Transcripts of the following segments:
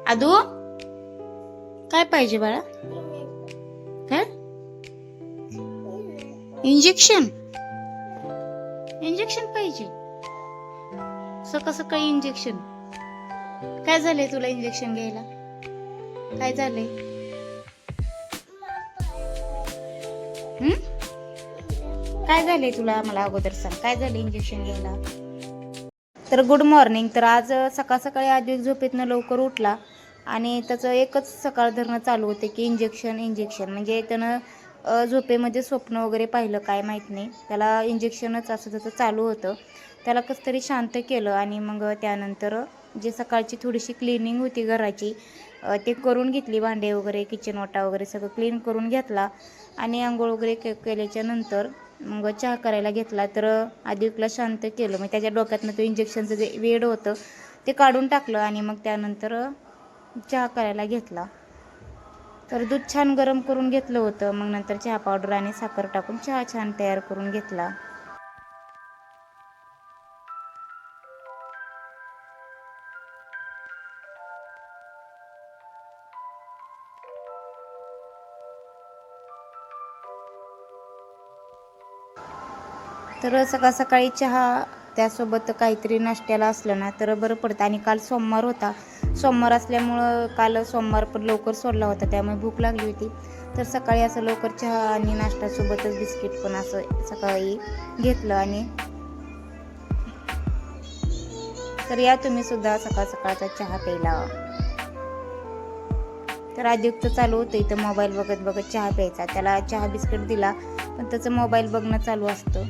आदू काय पाहिजे बाळा? काय? इंजेक्शन इंजेक्शन पाहिजे? सकाळ सकाळी इंजेक्शन? काय झालंय तुला इंजेक्शन घ्यायला? काय झालंय? काय झालंय तुला? मला अगोदर सांग, काय झालं इंजेक्शन घ्यायला? तर गुड मॉर्निंग. तर आज सकाळ सकाळी आधी झोपेतनं लवकर उठला आणि त्याचं एकच सकाळ धरणं चालू होते की इंजेक्शन इंजेक्शन. म्हणजे त्यानं झोपेमध्ये स्वप्न वगैरे पाहिलं काय माहीत नाही, त्याला इंजेक्शनच असं त्याचं चालू होतं. त्याला कसं तरी शांत केलं आणि मग त्यानंतर जे सकाळची थोडीशी क्लिनिंग होती घराची ते करून घेतली. भांडे वगैरे, किचन ओटा वगैरे सगळं क्लीन करून घेतला आणि आंघोळ वगैरे केल्याच्या नंतर मग चहा करायला घेतला. तर आदिकला शांत केलं. मग त्याच्या डोक्यातनं तो इंजेक्शनचं जे वेड होतं ते काढून टाकलं आणि मग त्यानंतर चहा करायला घेतला. तर दूध छान गरम करून घेतलं होतं. मग नंतर चहा पावडर आणि साखर टाकून चहा छान तयार करून घेतला. तर सकाळ सकाळी चहा त्यासोबत काहीतरी नाश्त्याला असलं ना तर बरं पडतं. आणि काल सोमवार होता, सोमवार असल्यामुळं काल सोमवार पण लवकर सोडला होता, त्यामुळे भूक लागली होती. तर सकाळी असं लवकर चहा आणि नाश्त्यासोबतच बिस्किट पण असं सकाळी घेतलं. आणि तर या तुम्ही सुद्धा सकाळ सकाळचा चहा प्यायला. तर आदित्यचं चालू होतं इथं मोबाईल बघत बघत चहा प्यायचा. त्याला चहा बिस्किट दिला पण त्याचं मोबाईल बघणं चालू असतं.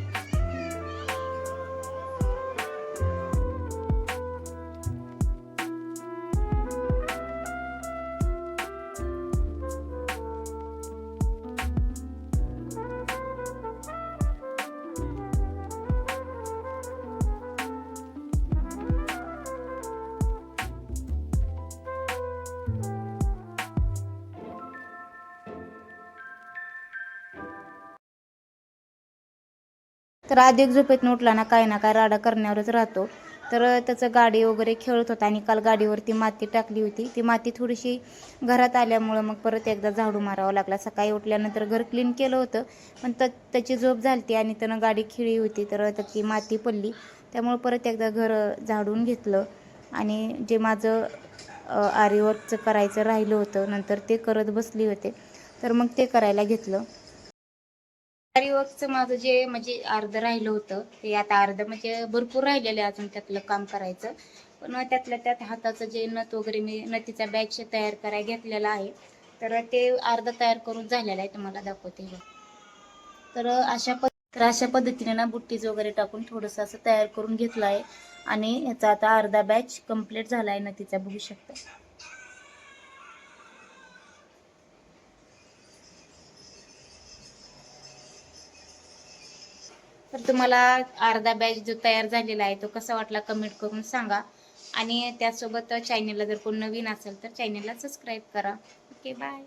तर आदिक झोपेतून उठला ना काय राडा करण्यावरच राहतो. तर त्याचं गाडी वगैरे खेळत होता आणि काल गाडीवरती माती टाकली होती. ती माती थोडीशी घरात आल्यामुळं मग परत एकदा झाडू मारावा लागला. सकाळी उठल्यानंतर घर क्लीन केलं होतं पण त्याची झोप झाली आणि त्यानं गाडी खेळली होती तर त्याची माती पडली. त्यामुळं परत एकदा घर झाडून घेतलं आणि जे माझं आरीवर्कचं करायचं राहिलं होतं नंतर ते करत बसली होते तर मग ते करायला घेतलं. आरीवर्कचं माझं जे म्हणजे अर्धं राहिलं होतं ते आता अर्धं म्हणजे भरपूर राहिलेलं आहे अजून त्यातलं काम करायचं. पण त्यातल्या त्यात हाताचं जे नथ वगैरे मी नथीचा बॅग तयार करायला घेतलेला आहे तर ते अर्धं तयार करून झालेलं आहे, तुम्हाला दाखवते. तर अशा पद्धतीने ना बुट्टीज वगैरे टाकून थोडंसं असं तयार करून घेतलं आहे आणि याचा आता अर्धा बॅच कंप्लीट झाला आहे नथीचा, बघू शकता. तर तुम्हाला अर्धा बॅच जो तयार झालेला आहे तो कसा वाटला कमेंट करून सांगा. आणि त्यासोबत चॅनलला जर कोण नवीन असेल तर चॅनलला सबस्क्राईब करा. Okay, bye.